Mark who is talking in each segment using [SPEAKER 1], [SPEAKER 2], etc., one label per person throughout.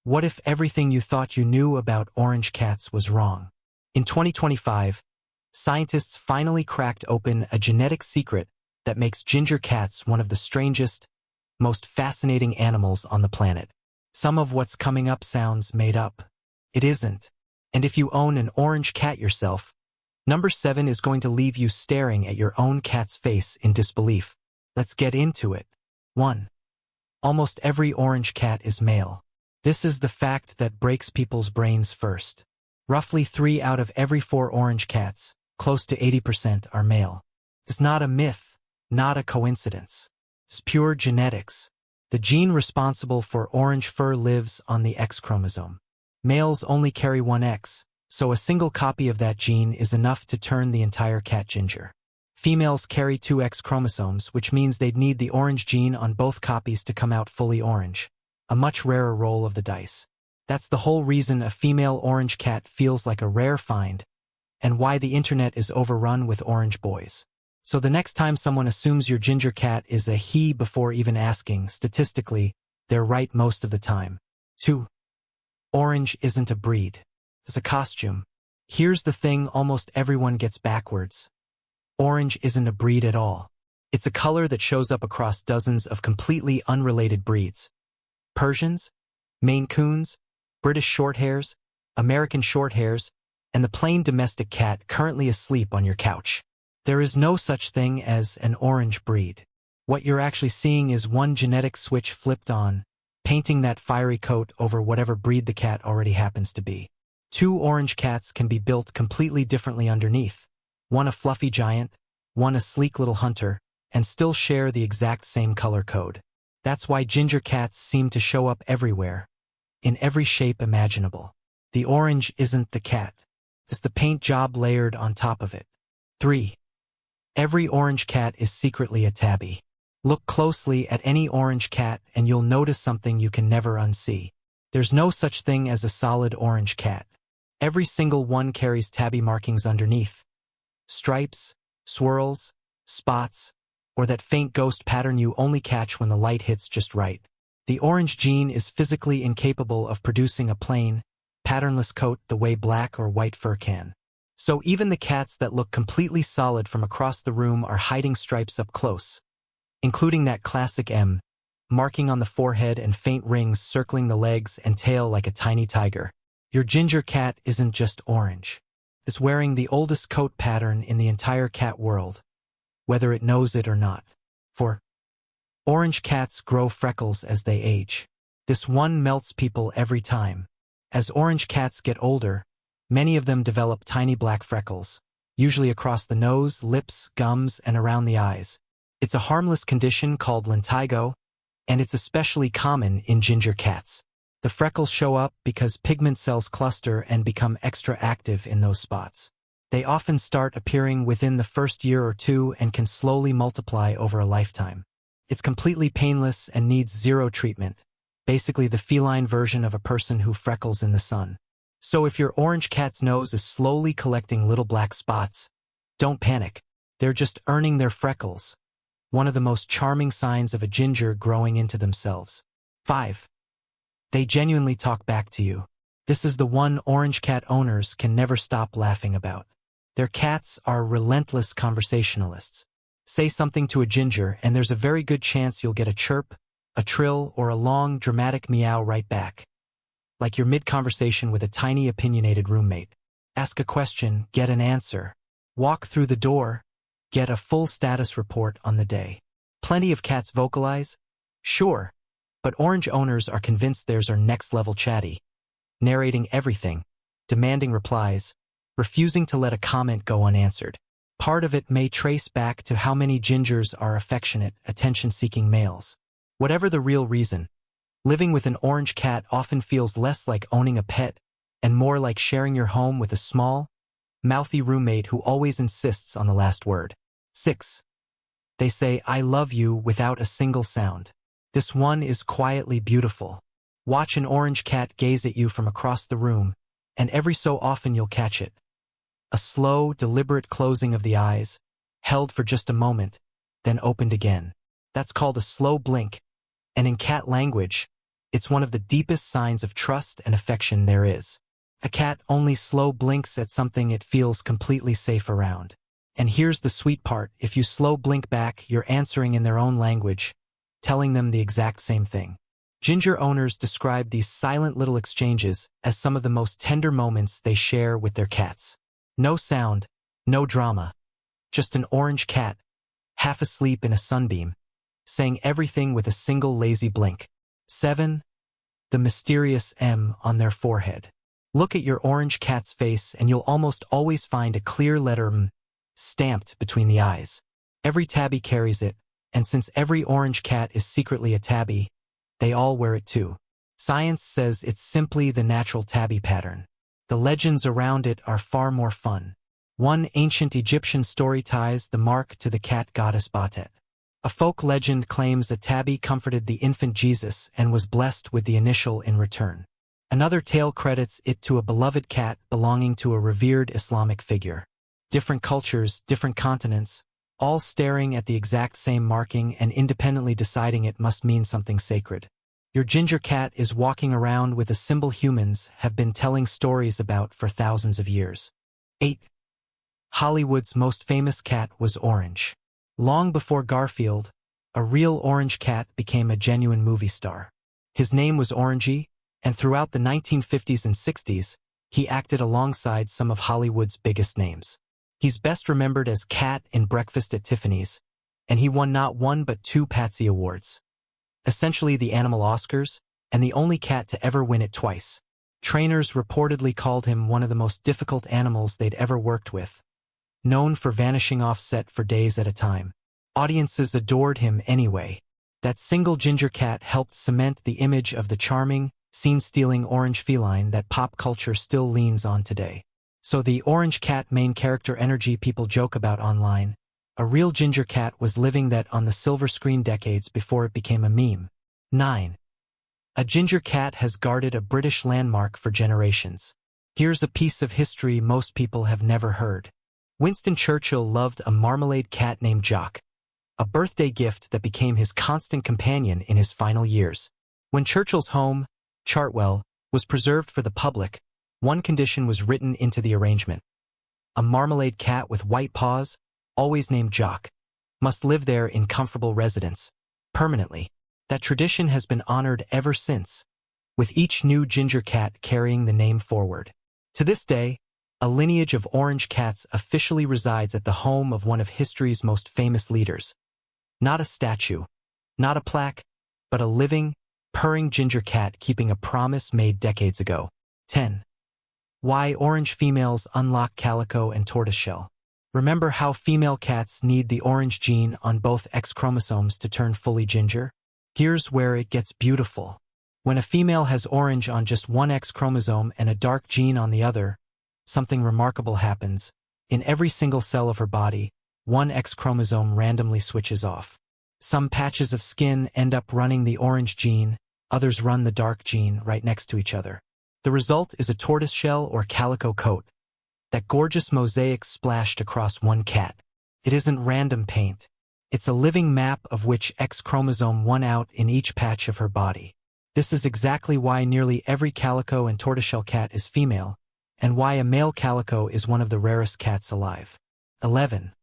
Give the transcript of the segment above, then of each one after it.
[SPEAKER 1] What if everything you thought you knew about orange cats was wrong? In 2025, scientists finally cracked open a genetic secret that makes ginger cats one of the strangest, most fascinating animals on the planet. Some of what's coming up sounds made up. It isn't. And if you own an orange cat yourself, number 7 is going to leave you staring at your own cat's face in disbelief. Let's get into it. 1. Almost every orange cat is male. This is the fact that breaks people's brains first. Roughly 3 out of every 4 orange cats, close to 80%, are male. It's not a myth, not a coincidence. It's pure genetics. The gene responsible for orange fur lives on the X chromosome. Males only carry one X, so a single copy of that gene is enough to turn the entire cat ginger. Females carry 2 X chromosomes, which means they'd need the orange gene on both copies to come out fully orange. A much rarer roll of the dice. That's the whole reason a female orange cat feels like a rare find, and why the internet is overrun with orange boys. So the next time someone assumes your ginger cat is a he before even asking, statistically, they're right most of the time. 2. Orange isn't a breed. It's a costume. Here's the thing almost everyone gets backwards. Orange isn't a breed at all. It's a color that shows up across dozens of completely unrelated breeds. Persians, Maine Coons, British Shorthairs, American Shorthairs, and the plain domestic cat currently asleep on your couch. There is no such thing as an orange breed. What you're actually seeing is one genetic switch flipped on, painting that fiery coat over whatever breed the cat already happens to be. 2 orange cats can be built completely differently underneath. One a fluffy giant, one a sleek little hunter, and still share the exact same color code. That's why ginger cats seem to show up everywhere, in every shape imaginable. The orange isn't the cat. It's the paint job layered on top of it. 3. Every orange cat is secretly a tabby. Look closely at any orange cat and you'll notice something you can never unsee. There's no such thing as a solid orange cat. Every single one carries tabby markings underneath. Stripes, swirls, spots, or that faint ghost pattern you only catch when the light hits just right. The orange gene is physically incapable of producing a plain, patternless coat the way black or white fur can. So even the cats that look completely solid from across the room are hiding stripes up close, including that classic M, marking on the forehead and faint rings circling the legs and tail like a tiny tiger. Your ginger cat isn't just orange. It's wearing the oldest coat pattern in the entire cat world, whether it knows it or not. 4. Orange cats grow freckles as they age. This one melts people every time. As orange cats get older, many of them develop tiny black freckles, usually across the nose, lips, gums, and around the eyes. It's a harmless condition called lentigo, and it's especially common in ginger cats. The freckles show up because pigment cells cluster and become extra active in those spots. They often start appearing within the first year or 2 and can slowly multiply over a lifetime. It's completely painless and needs 0 treatment, basically the feline version of a person who freckles in the sun. So if your orange cat's nose is slowly collecting little black spots, don't panic. They're just earning their freckles, one of the most charming signs of a ginger growing into themselves. 5. They genuinely talk back to you. This is the one orange cat owners can never stop laughing about. Their cats are relentless conversationalists. Say something to a ginger and there's a very good chance you'll get a chirp, a trill, or a long, dramatic meow right back. Like you're mid-conversation with a tiny opinionated roommate. Ask a question, get an answer. Walk through the door, get a full status report on the day. Plenty of cats vocalize? Sure, but orange owners are convinced theirs are next-level chatty, narrating everything, demanding replies, refusing to let a comment go unanswered. Part of it may trace back to how many gingers are affectionate, attention-seeking males. Whatever the real reason, living with an orange cat often feels less like owning a pet and more like sharing your home with a small, mouthy roommate who always insists on the last word. 6. They say, "I love you," without a single sound. This one is quietly beautiful. Watch an orange cat gaze at you from across the room, and every so often you'll catch it. A slow, deliberate closing of the eyes, held for just a moment, then opened again. That's called a slow blink, and in cat language, It's one of the deepest signs of trust and affection there is. A cat only slow blinks at something it feels completely safe around. And here's the sweet part, if you slow blink back, you're answering in their own language, telling them the exact same thing. Ginger owners describe these silent little exchanges as some of the most tender moments they share with their cats. No sound, no drama. Just an orange cat, half asleep in a sunbeam, saying everything with a single lazy blink. 7. The mysterious M on their forehead. Look at your orange cat's face and you'll almost always find a clear letter M stamped between the eyes. Every tabby carries it, and since every orange cat is secretly a tabby, they all wear it too. Science says it's simply the natural tabby pattern. The legends around it are far more fun. One ancient Egyptian story ties the mark to the cat goddess Batet. A folk legend claims a tabby comforted the infant Jesus and was blessed with the initial in return. Another tale credits it to a beloved cat belonging to a revered Islamic figure. Different cultures, different continents, all staring at the exact same marking and independently deciding it must mean something sacred. Your ginger cat is walking around with a symbol humans have been telling stories about for thousands of years. 8. Hollywood's most famous cat was Orange. Long before Garfield, a real orange cat became a genuine movie star. His name was Orangey, and throughout the 1950s and 60s, he acted alongside some of Hollywood's biggest names. He's best remembered as Cat in Breakfast at Tiffany's, and he won not one but 2 Patsy Awards. Essentially the animal Oscars, and the only cat to ever win it twice. Trainers reportedly called him one of the most difficult animals they'd ever worked with. Known for vanishing off set for days at a time, audiences adored him anyway. That single ginger cat helped cement the image of the charming, scene-stealing orange feline that pop culture still leans on today. So the orange cat main character energy people joke about online, a real ginger cat was living that on the silver screen decades before it became a meme. 9. A ginger cat has guarded a British landmark for generations. Here's a piece of history most people have never heard. Winston Churchill loved a marmalade cat named Jock, a birthday gift that became his constant companion in his final years. When Churchill's home, Chartwell, was preserved for the public, one condition was written into the arrangement. A marmalade cat with white paws, always named Jock, must live there in comfortable residence, permanently. That tradition has been honored ever since, with each new ginger cat carrying the name forward. To this day, a lineage of orange cats officially resides at the home of one of history's most famous leaders. Not a statue, not a plaque, but a living, purring ginger cat keeping a promise made decades ago. 10. Why orange females unlock calico and tortoiseshell. Remember how female cats need the orange gene on both X chromosomes to turn fully ginger? Here's where it gets beautiful. When a female has orange on just one X chromosome and a dark gene on the other, something remarkable happens. In every single cell of her body, one X chromosome randomly switches off. Some patches of skin end up running the orange gene, others run the dark gene right next to each other. The result is a tortoiseshell or calico coat. That gorgeous mosaic splashed across one cat. It isn't random paint. It's a living map of which X chromosome won out in each patch of her body. This is exactly why nearly every calico and tortoiseshell cat is female, and why a male calico is one of the rarest cats alive. 11.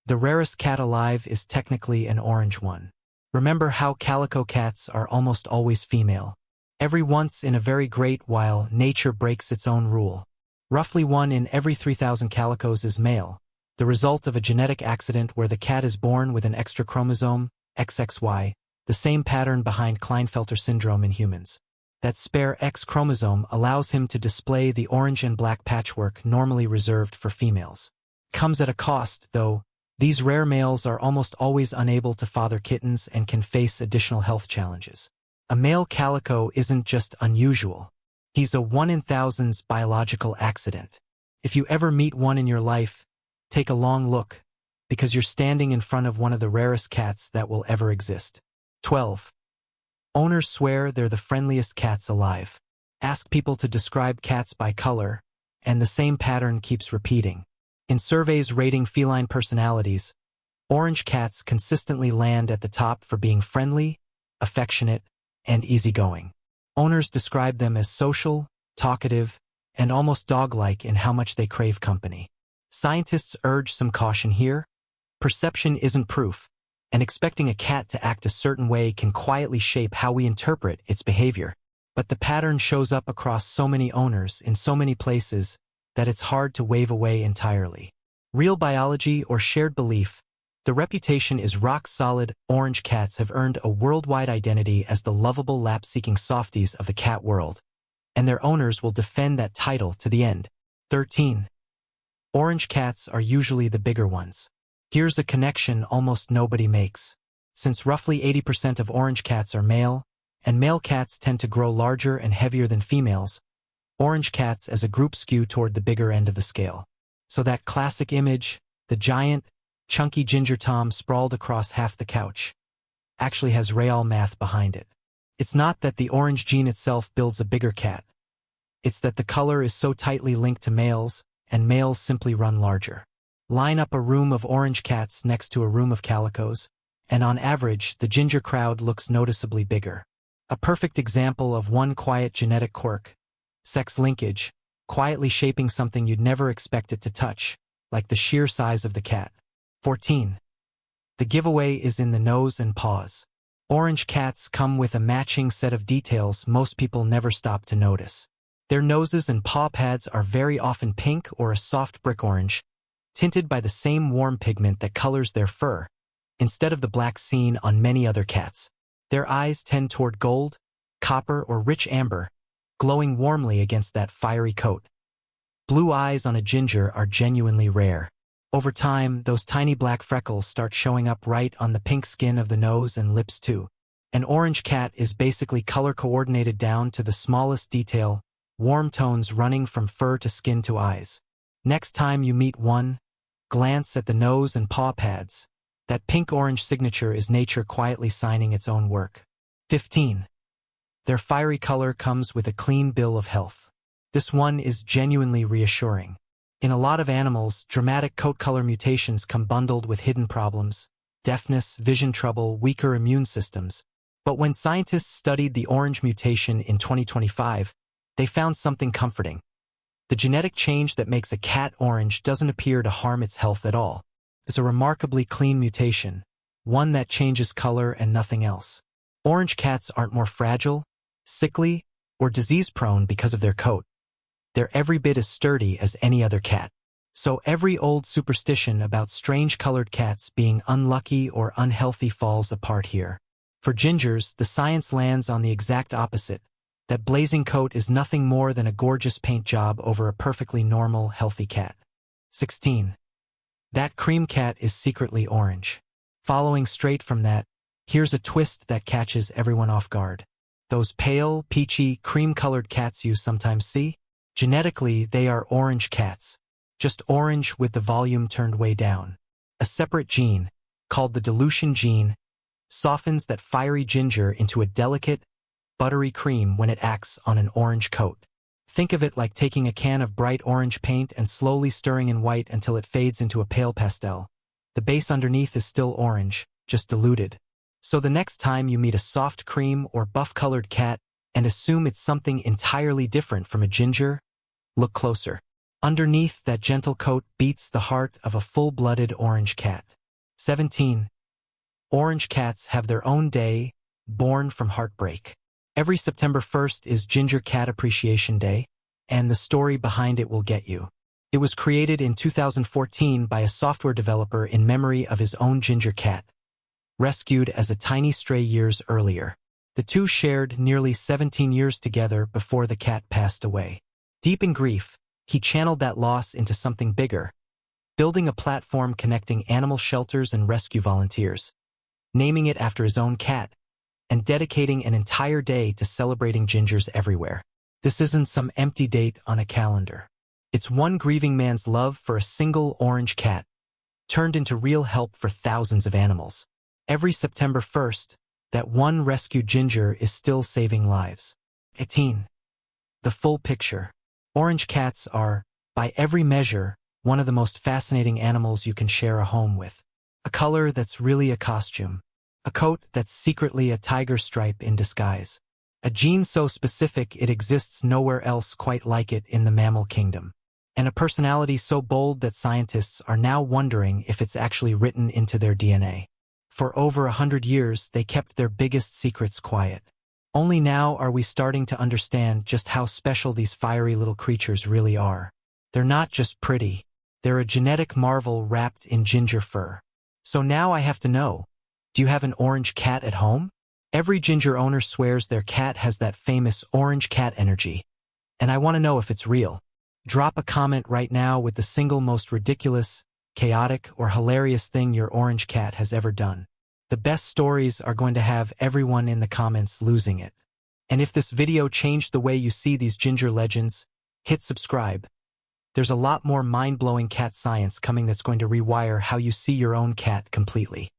[SPEAKER 1] The rarest cat alive is technically an orange one. Remember how calico cats are almost always female. Every once in a very great while, nature breaks its own rule. Roughly 1 in every 3,000 calicos is male, the result of a genetic accident where the cat is born with an extra chromosome, XXY, the same pattern behind Klinefelter syndrome in humans. That spare X chromosome allows him to display the orange and black patchwork normally reserved for females. Comes at a cost, though. These rare males are almost always unable to father kittens and can face additional health challenges. A male calico isn't just unusual. He's a 1 in thousands biological accident. If you ever meet one in your life, take a long look, because you're standing in front of one of the rarest cats that will ever exist. 12. Owners swear they're the friendliest cats alive. Ask people to describe cats by color, and the same pattern keeps repeating. In surveys rating feline personalities, orange cats consistently land at the top for being friendly, affectionate, and easygoing. Owners describe them as social, talkative, and almost dog-like in how much they crave company. Scientists urge some caution here. Perception isn't proof, and expecting a cat to act a certain way can quietly shape how we interpret its behavior. But the pattern shows up across so many owners in so many places that it's hard to wave away entirely. Real biology or shared belief, the reputation is rock-solid. Orange cats have earned a worldwide identity as the lovable lap-seeking softies of the cat world, and their owners will defend that title to the end. 13. Orange cats are usually the bigger ones. Here's a connection almost nobody makes. Since roughly 80% of orange cats are male, and male cats tend to grow larger and heavier than females, orange cats as a group skew toward the bigger end of the scale. So that classic image, the giant, chunky ginger tom sprawled across half the couch, actually has real math behind it. It's not that the orange gene itself builds a bigger cat. It's that the color is so tightly linked to males, and males simply run larger. Line up a room of orange cats next to a room of calicos, and on average, the ginger crowd looks noticeably bigger. A perfect example of one quiet genetic quirk, sex linkage, quietly shaping something you'd never expect it to touch, like the sheer size of the cat. 14. The giveaway is in the nose and paws. Orange cats come with a matching set of details most people never stop to notice. Their noses and paw pads are very often pink or a soft brick orange, tinted by the same warm pigment that colors their fur, instead of the black seen on many other cats. Their eyes tend toward gold, copper, or rich amber, glowing warmly against that fiery coat. Blue eyes on a ginger are genuinely rare. Over time, those tiny black freckles start showing up right on the pink skin of the nose and lips too. An orange cat is basically color-coordinated down to the smallest detail, warm tones running from fur to skin to eyes. Next time you meet one, glance at the nose and paw pads. That pink-orange signature is nature quietly signing its own work. 15. Their fiery color comes with a clean bill of health. This one is genuinely reassuring. In a lot of animals, dramatic coat color mutations come bundled with hidden problems, deafness, vision trouble, weaker immune systems. But when scientists studied the orange mutation in 2025, they found something comforting. The genetic change that makes a cat orange doesn't appear to harm its health at all. It's a remarkably clean mutation, one that changes color and nothing else. Orange cats aren't more fragile, sickly, or disease-prone because of their coat. They're every bit as sturdy as any other cat. So every old superstition about strange-colored cats being unlucky or unhealthy falls apart here. For gingers, the science lands on the exact opposite. That blazing coat is nothing more than a gorgeous paint job over a perfectly normal, healthy cat. 16. That cream cat is secretly orange. Following straight from that, here's a twist that catches everyone off guard. Those pale, peachy, cream-colored cats you sometimes see? Genetically, they are orange cats, just orange with the volume turned way down. A separate gene, called the dilution gene, softens that fiery ginger into a delicate, buttery cream when it acts on an orange coat. Think of it like taking a can of bright orange paint and slowly stirring in white until it fades into a pale pastel. The base underneath is still orange, just diluted. So the next time you meet a soft cream or buff-colored cat and assume it's something entirely different from a ginger, look closer. Underneath that gentle coat beats the heart of a full-blooded orange cat. 17. Orange cats have their own day, born from heartbreak. Every September 1st is Ginger Cat Appreciation Day, and the story behind it will get you. It was created in 2014 by a software developer in memory of his own ginger cat, rescued as a tiny stray years earlier. The two shared nearly 17 years together before the cat passed away. Deep in grief, he channeled that loss into something bigger, building a platform connecting animal shelters and rescue volunteers, naming it after his own cat, and dedicating an entire day to celebrating gingers everywhere. This isn't some empty date on a calendar. It's one grieving man's love for a single orange cat, turned into real help for thousands of animals. Every September 1st, that one rescued ginger is still saving lives. 18. The full picture. Orange cats are, by every measure, one of the most fascinating animals you can share a home with. A color that's really a costume. A coat that's secretly a tiger stripe in disguise. A gene so specific it exists nowhere else quite like it in the mammal kingdom. And a personality so bold that scientists are now wondering if it's actually written into their DNA. For over 100 years, they kept their biggest secrets quiet. Only now are we starting to understand just how special these fiery little creatures really are. They're not just pretty. They're a genetic marvel wrapped in ginger fur. So now I have to know, do you have an orange cat at home? Every ginger owner swears their cat has that famous orange cat energy. And I want to know if it's real. Drop a comment right now with the single most ridiculous, chaotic, or hilarious thing your orange cat has ever done. The best stories are going to have everyone in the comments losing it. And if this video changed the way you see these ginger legends, hit subscribe. There's a lot more mind-blowing cat science coming that's going to rewire how you see your own cat completely.